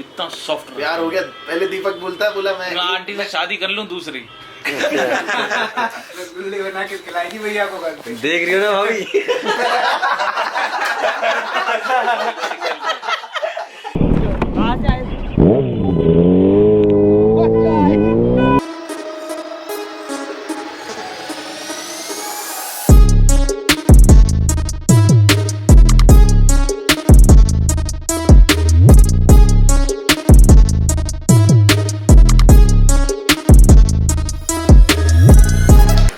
इतना सॉफ्ट प्यार हो गया। पहले दीपक बोलता है, बोला मैं आंटी से शादी कर लूं दूसरी। रसगुल्ले बना के खिलाएगी भैया को घर पे। देख रही हो ना भाभी।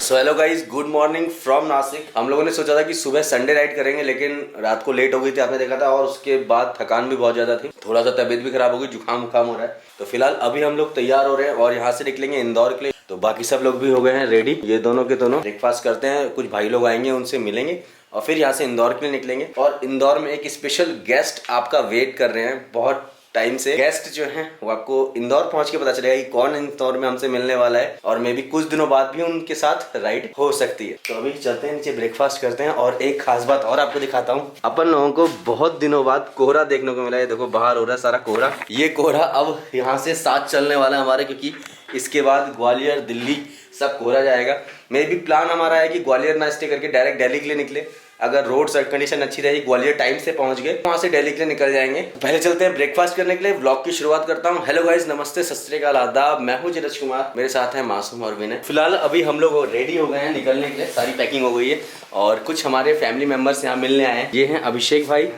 So hello guys, good morning from Nashik. हम लोगों ने सोचा था कि सुबह संडे राइड करेंगे, लेकिन रात को लेट हो गई थी, आपने देखा था, और उसके बाद थकान भी बहुत ज्यादा थी, थोड़ा सा तबीयत भी खराब हो गई, जुकाम उखाम हो रहा है। तो फिलहाल अभी हम लोग तैयार हो रहे हैं और यहाँ से निकलेंगे इंदौर के लिए। तो बाकी सब लोग भी हो गए हैं रेडी। ये दोनों के दोनों ब्रेकफास्ट करते हैं, कुछ भाई लोग आएंगे, उनसे मिलेंगे और फिर यहाँ से इंदौर के लिए निकलेंगे। और इंदौर में एक स्पेशल गेस्ट आपका वेट कर रहे हैं बहुत टाइम से। गेस्ट जो है वो आपको इंदौर पहुंच के पता चलेगा कि कौन इंदौर में हमसे मिलने वाला है, और मे भी कुछ दिनों बाद भी उनके साथ राइड हो सकती है। तो अभी चलते हैं नीचे, ब्रेकफास्ट करते हैं। और एक खास बात और आपको दिखाता हूँ, अपन लोगों को बहुत दिनों बाद कोहरा देखने को मिला है। देखो बाहर हो रहा है सारा कोहरा। ये कोहरा अब यहाँ से साथ चलने वाला है हमारे, क्योंकि इसके बाद ग्वालियर, दिल्ली सब कोहरा जाएगा। मे भी प्लान हमारा है कि ग्वालियर ना स्टे करके डायरेक्ट दिल्ली के लिए निकले। अगर रोड कंडीशन अच्छी रही, ग्वालियर टाइम से पहुंच गए, वहां से दिल्ली के लिए निकल जाएंगे। पहले चलते हैं ब्रेकफास्ट करने के लिए। व्लॉग की शुरुआत करता हूं। हेलो गाइस, नमस्ते, सत श्री अकाल, आदाब। मैं हूं नीरज कुमार, मेरे साथ हैं मासूम और विनय। फिलहाल अभी हम लोग रेडी हो गए हैं निकलने के लिए, सारी पैकिंग हो गई है और कुछ हमारे फैमिली मेंबर्स यहाँ मिलने आए हैं। ये हैं अभिषेक भाई,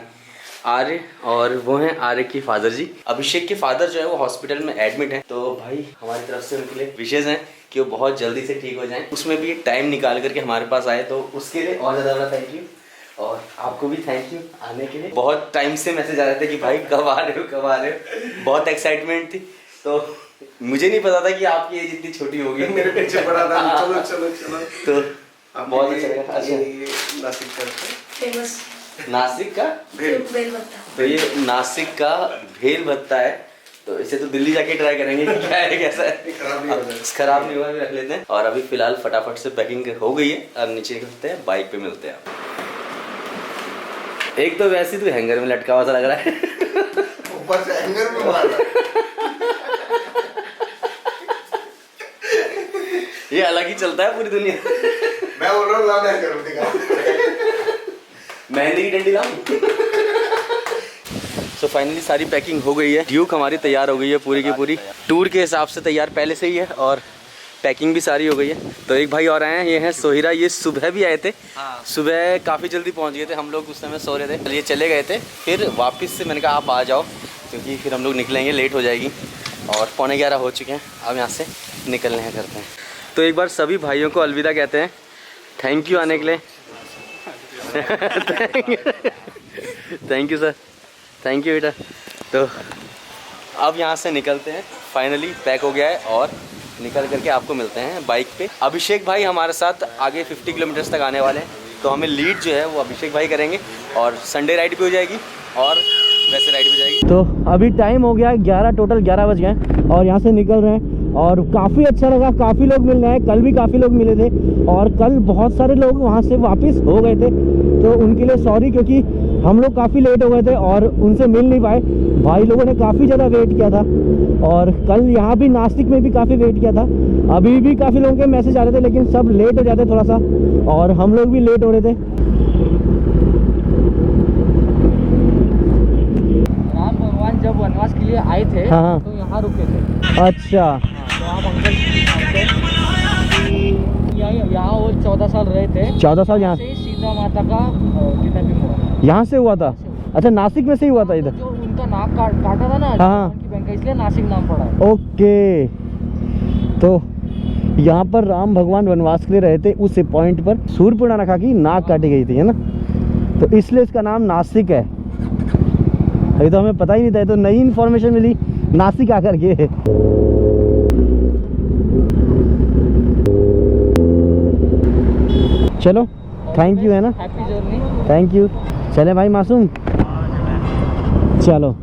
आर्य, और वो हैं आर्य की फादर जी। अभिषेक के फादर जो है वो हॉस्पिटल में एडमिट हैं, तो भाई हमारी तरफ से उनके लिए विशेष हैं कि वो बहुत जल्दी से ठीक हो जाएं। उसमें भी एक टाइम निकाल करके हमारे पास आए, तो उसके लिए और ज़्यादा बड़ा थैंक यू। और आपको भी थैंक यू आने के लिए। बहुत टाइम से मैसेज आ रहे थे कि भाई कब आ रहे हो, कब आ रहे हो। बहुत एक्साइटमेंट थी। तो मुझे नहीं पता था कि आपकी एज इतनी छोटी होगी, मेरे पीछे पड़ा था। चलो चलो चलो। तो बहुत अच्छा लगा। अच्छा, नासिक का फेमस नासिक का भेल भत्ता। तो ये नासिक का भेल भत्ता है। तो इसे तो दिल्ली जाके ट्राई करेंगे कि क्या है, कैसा है। खराब नहीं हुआ, भी रख लेते हैं। और अभी फिलहाल फटाफट से पैकिंग हो गई है, अब नीचे निकलते हैं, बाइक पे मिलते हैं। एक तो वैसे तो हैंगर में लटका हुआ सा लग रहा है, ऊपर से हैंगर में मारा। ये अलग ही चलता है पूरी दुनिया। मैं बोल रहा हूँ ला हैंगर में दिखा। मेहंदी की डंडी लाऊं। सो फाइनली सारी पैकिंग हो गई है। ड्यूक हमारी तैयार हो गई है पूरी की पूरी, टूर के हिसाब से तैयार पहले से ही है, और पैकिंग भी सारी हो गई है। तो एक भाई और आए हैं, ये हैं सोहिरा। ये सुबह भी आए थे, सुबह काफ़ी जल्दी पहुंच गए थे। हम लोग उस समय सो रहे थे, ये चले गए थे। फिर वापस से मैंने कहा आप आ जाओ, क्योंकि फिर हम लोग निकलेंगे, लेट हो जाएगी। और 11:15 हो चुके हैं, अब यहाँ से निकलने हैं, करते हैं। तो एक बार सभी भाइयों को अलविदा कहते हैं। थैंक यू आने के लिए। Thank you sir, thank you बेटा। तो अब यहाँ से निकलते हैं, फाइनली पैक हो गया है और निकल करके आपको मिलते हैं बाइक पे। अभिषेक भाई हमारे साथ आगे 50 किलोमीटर्स तक आने वाले हैं, तो हमें लीड जो है वो अभिषेक भाई करेंगे, और संडे राइड भी हो जाएगी और वैसे राइड भी जाएगी। तो अभी टाइम हो गया है 11, टोटल 11 बज गए और यहाँ से निकल रहे हैं। और काफ़ी अच्छा लगा, काफ़ी लोग मिल रहे हैं। कल भी काफ़ी लोग मिले थे और कल बहुत सारे लोग वहाँ से वापस हो गए थे, तो उनके लिए सॉरी, क्योंकि हम लोग काफ़ी लेट हो गए थे और उनसे मिल नहीं पाए। भाई लोगों ने काफ़ी ज़्यादा वेट किया था, और कल यहाँ भी नासिक में भी काफ़ी वेट किया था। अभी भी काफ़ी लोगों के मैसेज आ रहे थे, लेकिन सब लेट हो जाते थोड़ा सा, और हम लोग भी लेट हो रहे थे। राम भगवान जब वनवास के लिए आए थे, हाँ, तो यहाँ रुके थे। अच्छा, तो आप अंकल यहाँ वो 14 साल रहे थे। 14 साल यहाँ से सीता माता का किडनैपिंग हुआ, यहाँ से हुआ था। अच्छा, नासिक में से ही हुआ था इधर। जो उनका नाक काटा था ना, हाँ, की बैंक का, इसलिए नासिक नाम पड़ा है। ओके। तो यहाँ पर राम भगवान वनवास के लिए रहे थे, उस पॉइंट पर सूर्यपुर्णखा की नाक काटी गई थी, है ना, तो इसलिए इसका नाम नासिक है। अभी तो हमें पता ही नहीं था, तो नई इन्फॉर्मेशन मिली नासिक आकर के। चलो, थैंक यू, है ना, हैप्पी जर्नी। Thank you. चले भाई मासूम, चलो।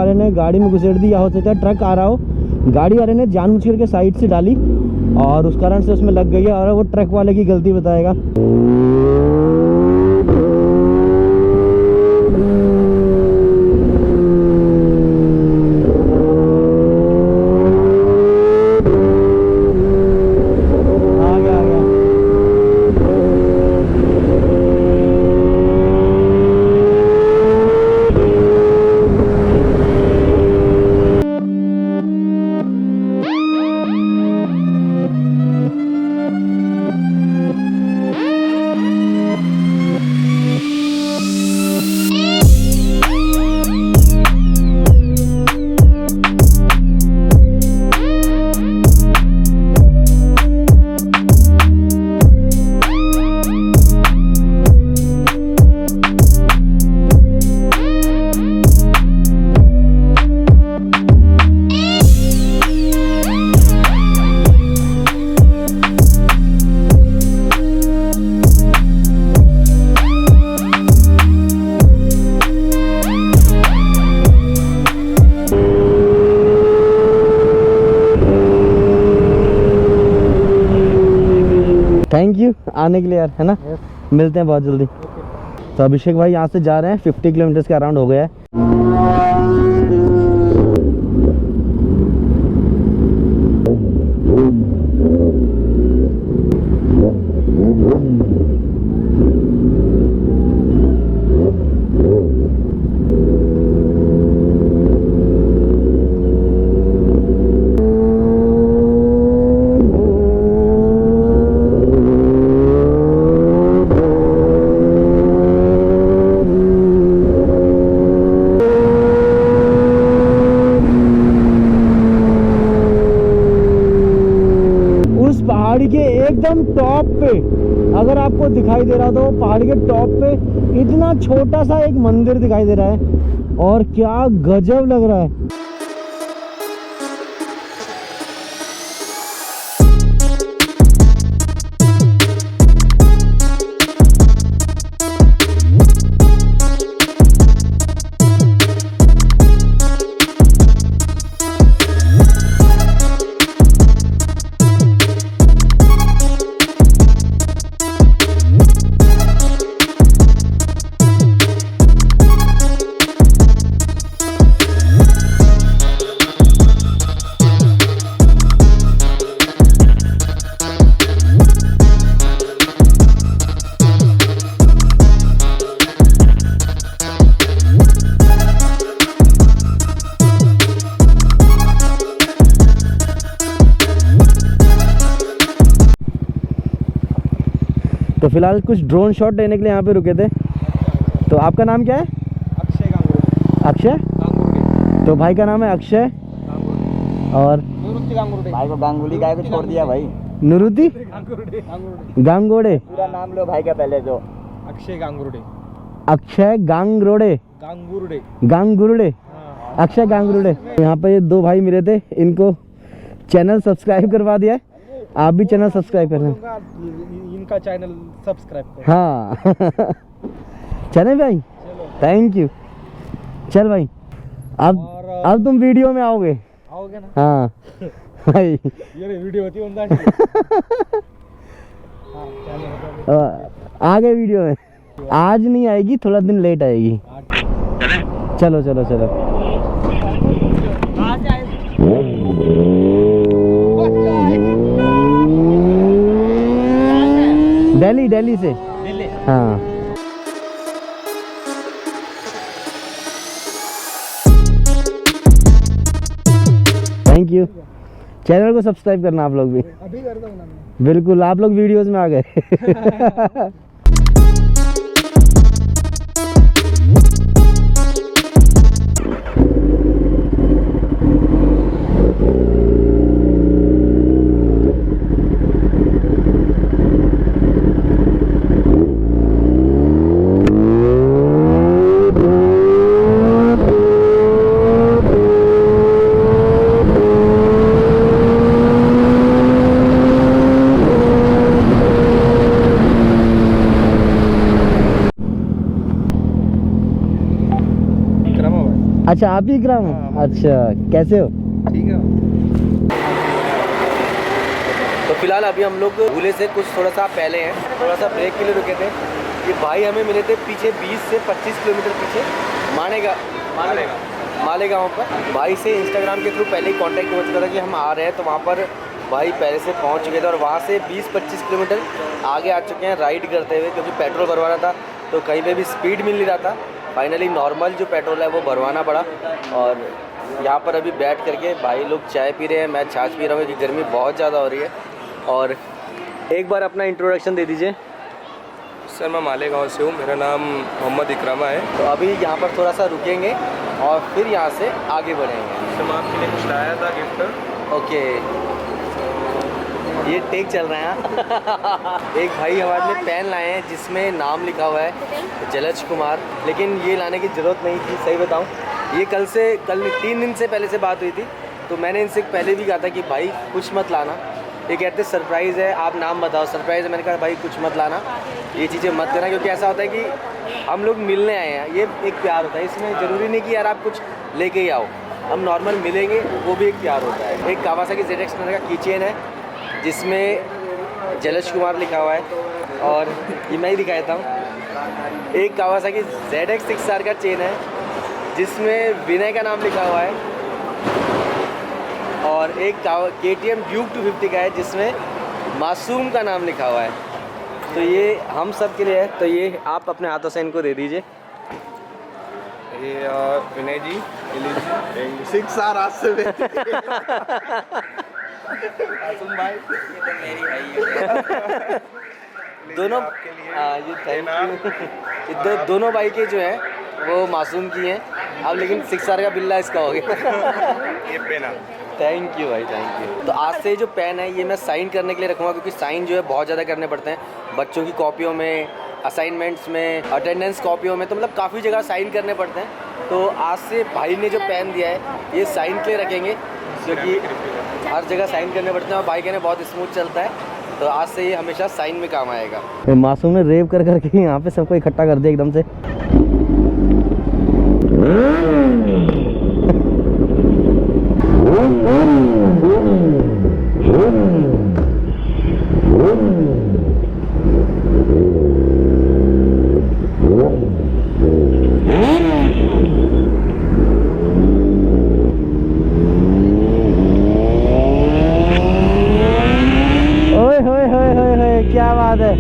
वाले ने गाड़ी में घुसेड़ दी, या हो सकता है ट्रक आ रहा हो, गाड़ी वाले ने जानबूझ करके साइड से डाली और उस कारण से उसमें लग गई है, और वो ट्रक वाले की गलती बताएगा। थैंक यू आने के लिए यार, है ना। मिलते हैं बहुत जल्दी। तो अभिषेक भाई यहाँ से जा रहे हैं, 50 किलोमीटर के अराउंड हो गया है। पहाड़ी के एकदम टॉप पे अगर आपको दिखाई दे रहा, तो वो पहाड़ी के टॉप पे इतना छोटा सा एक मंदिर दिखाई दे रहा है, और क्या गजब लग रहा है। तो फिलहाल कुछ ड्रोन शॉट लेने के लिए यहाँ पे रुके थे। तो आपका नाम क्या है? अक्षय गांगुर्डे। अक्षय? गांगुर्डे। तो भाई का नाम है अक्षय और निवृत्ति गांगुर्डे। भाई को गांगुली गाय को छोड़ दिया भाई। निवृत्ति गांगोड़े। पूरा नाम लो भाई का पहले तो। अक्षय गांगुर्डे। अक्षय गांगरोड़े। गांगुर्डे। गांगुरुड़े। अक्षय गांगुरुड़े। यहाँ पे ये दो भाई मिले थे, इनको चैनल सब्सक्राइब करवा दिया है। आप भी चैनल सब्सक्राइब कर लें। इनका चैनल सब्सक्राइब करो। हाँ चले भाई, थैंक यू। चल भाई अब तुम वीडियो में आओगे ना? हाँ भाई ये वीडियो होती है आ गए वीडियो में। आज नहीं आएगी, थोड़ा दिन लेट आएगी। चलो चलो चलो। दिल्ली से। हाँ थैंक यू। चैनल को सब्सक्राइब करना आप लोग भी। अभी कर दो ना। बिल्कुल, आप लोग वीडियोस में आ गए। अच्छा आप ही इकराम हो? अच्छा कैसे हो? ठीक है। तो फिलहाल अभी हम लोग भूले से कुछ थोड़ा सा पहले हैं, थोड़ा सा ब्रेक के लिए रुके थे। ये भाई हमें मिले थे पीछे 20 से 25 किलोमीटर पीछे मालेगांव पर। भाई से इंस्टाग्राम के थ्रू पहले ही कांटेक्ट हो चुका था कि हम आ रहे हैं, तो वहाँ पर भाई पहले से पहुँच चुके थे और वहाँ से 20-25 किलोमीटर आगे आ चुके हैं राइड करते हुए, क्योंकि पेट्रोल भरवाना था तो कहीं पे भी स्पीड मिल नहीं रहा था। फाइनली नॉर्मल जो पेट्रोल है वो भरवाना पड़ा और यहाँ पर अभी बैठ करके भाई लोग चाय पी रहे हैं, मैं छाछ पी रहा हूँ क्योंकि गर्मी बहुत ज़्यादा हो रही है। और एक बार अपना इंट्रोडक्शन दे दीजिए। सर मैं मालेगांव से हूँ, मेरा नाम मोहम्मद इकरामा है। तो अभी यहाँ पर थोड़ा सा रुकेंगे और फिर यहाँ से आगे बढ़ेंगे। तो मैं आपके लिए कुछ लाया था गिफ्ट। ओके, ये टेक चल रहा है। एक भाई हमारे लिए पेन लाए हैं जिसमें नाम लिखा हुआ है जलज कुमार, लेकिन ये लाने की ज़रूरत नहीं थी। सही बताऊँ, ये कल 3 दिन से पहले से बात हुई थी, तो मैंने इनसे पहले भी कहा था कि भाई कुछ मत लाना। ये कहते सरप्राइज़ है, आप नाम बताओ। सरप्राइज़ है, मैंने कहा भाई कुछ मत लाना, ये चीज़ें मत करना, क्योंकि ऐसा होता है कि हम लोग मिलने आए हैं, ये एक प्यार होता है। इसमें ज़रूरी नहीं कि यार आप कुछ लेके ही आओ, हम नॉर्मल मिलेंगे, वो भी एक प्यार होता है। एक कावासाकी ZX का की चेन है जिसमें जलज कुमार लिखा हुआ है, और ये मैं ही दिखा देता हूँ। एक कावासाकी ZX 6R का चेन है जिसमें विनय का नाम लिखा हुआ है, और एक KTM ड्यूक 250 का है जिसमें मासूम का नाम लिखा हुआ है। तो ये हम सब के लिए है, तो ये आप अपने हाथों से इनको दे दीजिए। ये विनय जी, 6R आज से दोनों ये थैंक यू। दोनों भाई के जो है वो मासूम की हैं अब, लेकिन 6R का बिल्ला इसका हो गया। ये पेना। थैंक यू भाई, थैंक यू। तो आज से जो पेन है ये मैं साइन करने के लिए रखूँगा, क्योंकि साइन जो है बहुत ज़्यादा करने पड़ते हैं बच्चों की कॉपियों में, असाइनमेंट्स में, अटेंडेंस कॉपियों में, तो मतलब काफ़ी जगह साइन करने पड़ते हैं। तो आज से भाई ने जो पेन दिया है ये साइन के लिए रखेंगे, क्योंकि हर जगह साइन करने पड़ते हैं और भाई कहने बहुत स्मूथ चलता है, तो आज से ये हमेशा साइन में काम आएगा। मासूम ने रेव कर करके यहाँ पे सबको इकट्ठा कर दिया एकदम से। ओए होए होए होए होए, क्या बात है।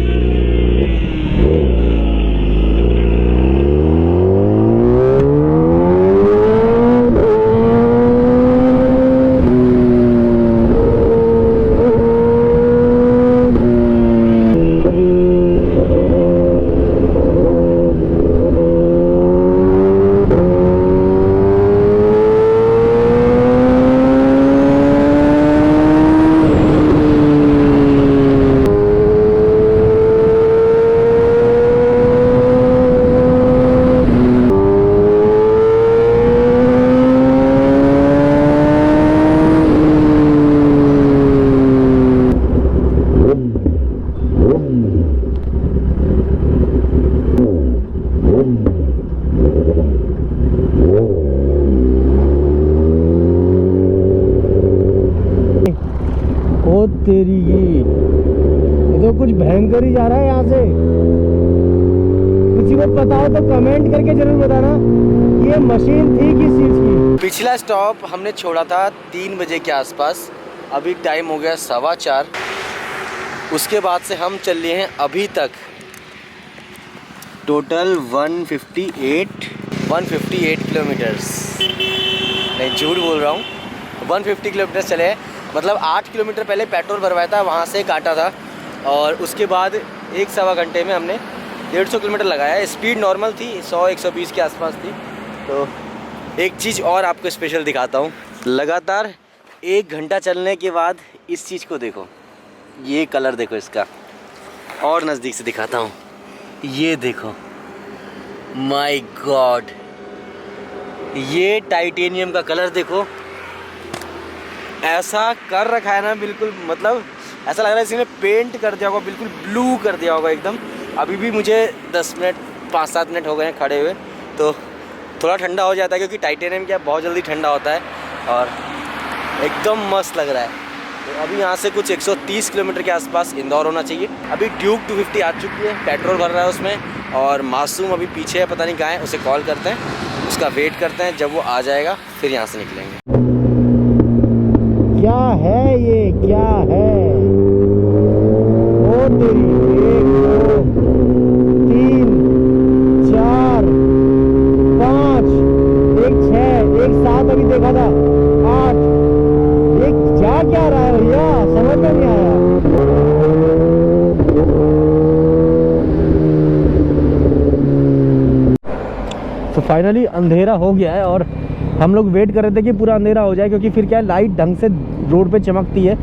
ओ तेरी, ये तो कुछ भयंकर ही जा रहा है यहाँ से। किसी को पता हो तो कमेंट करके जरूर बताना ये मशीन थी किस चीज़ की। पिछला स्टॉप हमने छोड़ा था 3 बजे के आसपास, अभी टाइम हो गया 4:15। उसके बाद से हम चल लिए हैं अभी तक टोटल 158 किलोमीटर्स। नहीं झूठ बोल रहा हूँ, 150 किलोमीटर चले हैं। मतलब 8 किलोमीटर पहले पेट्रोल भरवाया था, वहाँ से काटा था, और उसके बाद 1-1.25 घंटे में हमने 150 किलोमीटर लगाया। स्पीड नॉर्मल थी, 100-120 के आसपास थी। तो एक चीज़ और आपको स्पेशल दिखाता हूँ। लगातार 1 घंटा चलने के बाद इस चीज़ को देखो, ये कलर देखो इसका, और नज़दीक से दिखाता हूँ। ये देखो, माय गॉड, ये टाइटेनियम का कलर देखो, ऐसा कर रखा है ना, बिल्कुल मतलब ऐसा लग रहा है किसी ने पेंट कर दिया होगा, बिल्कुल ब्लू कर दिया होगा एकदम। अभी भी मुझे 10 मिनट 5-7 मिनट हो गए हैं खड़े हुए, तो थोड़ा ठंडा हो जाता है क्योंकि टाइटेनियम क्या बहुत जल्दी ठंडा होता है और एकदम मस्त लग रहा है। तो अभी यहाँ से कुछ 130 किलोमीटर के आसपास इंदौर होना चाहिए। अभी ड्यूक 250 आ चुकी है, पेट्रोल भर रहा है उसमें और मासूम अभी पीछे है, पता नहीं कहाँ है, उसे कॉल करते हैं, उसका वेट करते हैं, जब वो आ जाएगा फिर यहाँ से निकलेंगे। क्या है ये, क्या है? ओ तेरी, 1 2 3 4 5, 1 6, 1 7 अभी देखा था, 8, एक क्या रहा है भैया, समझ में नहीं आया। तो फाइनली अंधेरा हो गया है और हम लोग वेट कर रहे थे कि पूरा अंधेरा हो जाए क्योंकि फिर क्या है, लाइट ढंग से रोड पे चमकती है।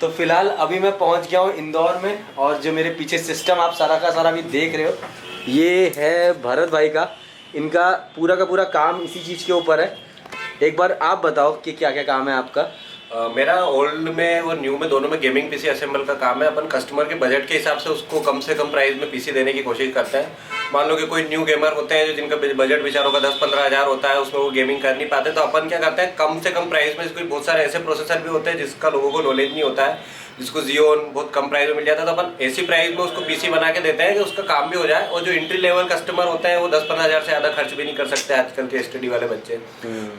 तो फिलहाल अभी मैं पहुंच गया हूं इंदौर में और जो मेरे पीछे सिस्टम आप सारा का सारा भी देख रहे हो, ये है भरत भाई का। इनका पूरा का पूरा काम इसी चीज़ के ऊपर है। एक बार आप बताओ कि क्या क्या काम है आपका। मेरा ओल्ड में और न्यू में दोनों में गेमिंग पीसी असेंबल का काम है। अपन कस्टमर के बजट के हिसाब से उसको कम से कम प्राइस में पीसी देने की कोशिश करते हैं। मान लो कि कोई न्यू गेमर होते हैं जो जिनका बजट बेचारों का 10-15 हज़ार होता है, उसमें वो गेमिंग कर नहीं पाते, तो अपन क्या करते हैं, कम से कम प्राइस में, कोई बहुत सारे ऐसे प्रोसेसर भी होते हैं जिसका लोगों को नॉलेज नहीं होता है, जिसको जियोन बहुत कम प्राइस में मिल जाता है, तो अपन ऐसी प्राइस में उसको पीसी बना के देते हैं कि उसका काम भी हो जाए। और जो एंट्री लेवल कस्टमर होते हैं वो 10-15 हज़ार से ज़्यादा खर्च भी नहीं कर सकते आजकल के स्टडी वाले बच्चे।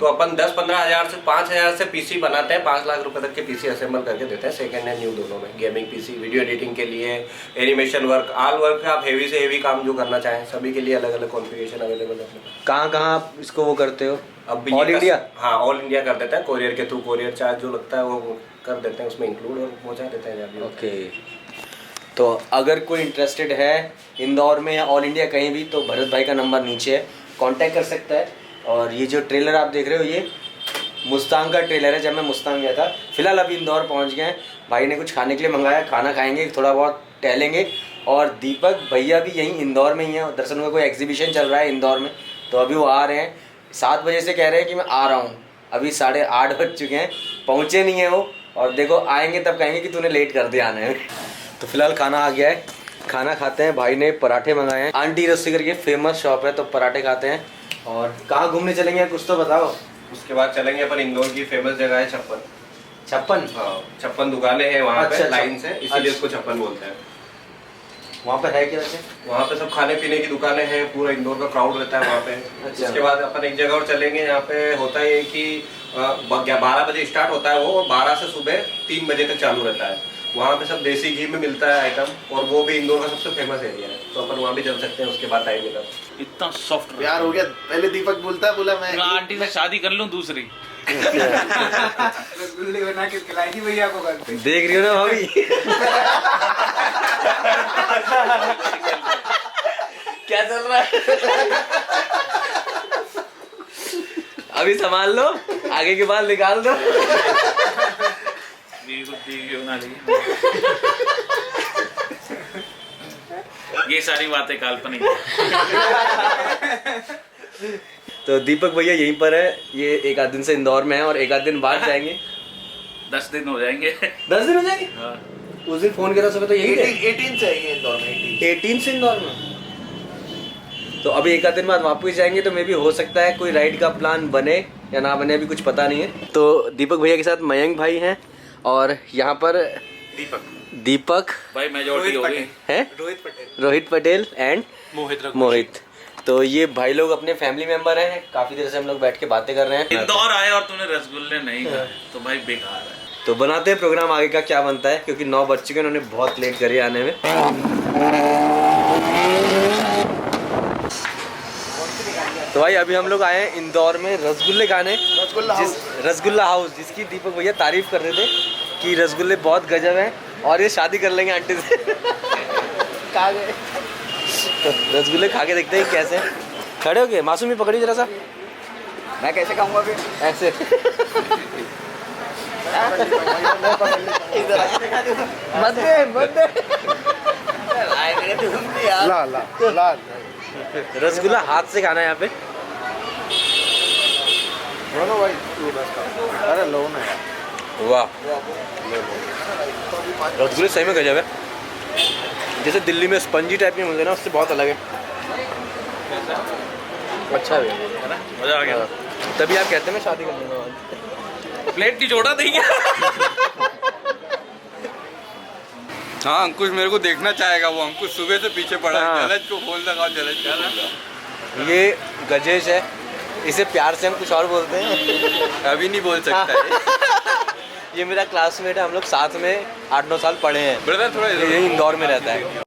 तो अपन 10-15 हज़ार से 5 हज़ार से पीसी बनाते हैं, 5 लाख रुपए तक के पीसी असेंबल करके देते हैं, सेकंड हैंड न्यू दोनों में। गेमिंग पीसी, वीडियो एडिटिंग के लिए, एनिमेशन वर्क, ऑल वर्क, आप हेवी से हेवी काम जो करना चाहें सभी के लिए अलग अलग कॉन्फ़िगरेशन अवेलेबल है। कहाँ कहाँ आप इसको वो करते हो? अब ऑल इंडिया? हाँ, ऑल इंडिया कर देता है। कोरियर के थ्रू कोरियर चार्ज जो लगता है वो कर देते हैं, उसमें इंक्लूड और पहुँचा देते हैं जब भी। ओके, तो अगर कोई इंटरेस्टेड है इंदौर में या ऑल इंडिया कहीं भी, तो भरत भाई का नंबर नीचे है, कांटेक्ट कर सकता है। और ये जो ट्रेलर आप देख रहे हो ये मुस्तांग का ट्रेलर है, जब मैं मुस्तांग गया था। फिलहाल अभी इंदौर पहुंच गए हैं, भाई ने कुछ खाने के लिए मंगाया, खाना खाएंगे, थोड़ा बहुत टहलेंगे। और दीपक भैया भी यहीं इंदौर में ही है, दरअसल में कोई एग्जीबिशन चल रहा है इंदौर में, तो अभी वो आ रहे हैं। 7 बजे से कह रहे हैं कि मैं आ रहा हूँ, अभी 8:30 बज चुके हैं, पहुँचे नहीं है वो, और देखो आएंगे तब कहेंगे कि तूने लेट कर दिया आने में। तो फिलहाल खाना आ गया है, खाना खाते हैं। भाई ने पराठे मंगाए हैं, आंटी रस्सी करके फेमस शॉप है, तो पराठे खाते हैं। और कहाँ घूमने चलेंगे कुछ तो बताओ। उसके बाद चलेंगे अपन इंदौर की फेमस जगह है छप्पन। हाँ, 56 दुकानें हैं वहाँ पे लाइन से, इसीलिए उसको छप्पन बोलते हैं। वहाँ पर है क्या वैसे? वहाँ पे सब खाने पीने की दुकानें हैं, पूरा इंदौर का क्राउड रहता है वहाँ पे। अच्छा। उसके बाद अपन एक जगह और चलेंगे, यहाँ पे होता है कि 12 बजे स्टार्ट होता है वो, और 12 से सुबह 3 बजे तक चालू रहता है। वहाँ पे सब देसी घी में मिलता है आइटम, और वो भी इंदौर का सबसे फेमस एरिया है, तो अपन वहाँ भी चल सकते हैं उसके बाद टाइम मिला। इतना सॉफ्ट प्यार हो गया। पहले दीपक बोलता है, बोला मैं आंटी से शादी कर लूं दूसरी। रसगुल्ले बना के खिलाएगी भैया को करते। देख रही हो ना भाभी? क्या चल रहा है? अभी संभाल लो, आगे के बाल निकाल दो। ये सारी बातें काल्पनिक। तो दीपक भैया यहीं पर है, ये एक आध दिन से इंदौर में है और एक आध दिन बाद जाएंगे। 10 दिन हो जाएंगे। 10 दिन हो जाएंगे? हाँ। उस दिन फोन करा सुबह तो यही थे। 18 से है इंदौर में। 18 से इंदौर में। तो अभी एक आध दिन बाद वापस जाएंगे, तो मे भी हो सकता है कोई राइड का प्लान बने या ना बने, अभी कुछ पता नहीं है। तो दीपक भैया के साथ मयंक भाई हैं, और यहाँ पर दीपक भाई मेजॉरिटी हो गई है, रोहित पटेल एंड मोहित। तो ये भाई लोग अपने फैमिली मेंबर हैं, काफी देर से हम लोग बैठ के बातें कर रहे हैं। इंदौर आए और तूने रसगुल्ले नहीं खाए तो भाई बेकार है। तो बनाते हैं प्रोग्राम आगे का क्या बनता है, क्योंकि 9 बज चुके हैं, उन्होंने बहुत लेट करी आने में। तो भाई अभी हम लोग आए हैं इंदौर में रसगुल्ले खाने, रसगुल्ला हाउस, जिसकी दीपक भैया तारीफ कर रहे थे कि रसगुल्ले बहुत गजब हैं और ये शादी कर लेंगे आंटी से। कहा गए? तो रसगुल्ले खा के देखते हैं कैसे। खड़े हो गए, मासूम ही पकड़ी जरा सा। मैं कैसे खाऊंगा फिर? ऐसे मत दे। ला रसगुल्ला हाथ से खाना है यहाँ पे। अरे लो ना वाह, रसगुल्ले सही में गजब है। जैसे दिल्ली में स्पंजी टाइप के मिलते हैं ना, उससे बहुत अलग है। अच्छा है ना, मजा आ गया। तभी आप कहते हैं मैं शादी कर लूँगा। प्लेट की जोड़ा देंगे। हाँ, अंकुश मेरे को देखना चाहेगा। वो अंकुश सुबह से पीछे पड़ा है। हाँ। जलज को बोल लगाओ, जलज को बोल लगाओ। ये गजेश है, इसे प्यार से हम कुछ और बोलते हैं। अभी नहीं बोल सकता है। ये मेरा क्लासमेट है, हम लोग साथ में 8-9 साल पढ़े हैं। ब्रदर थोड़ा इधर ये इंदौर में रहता है।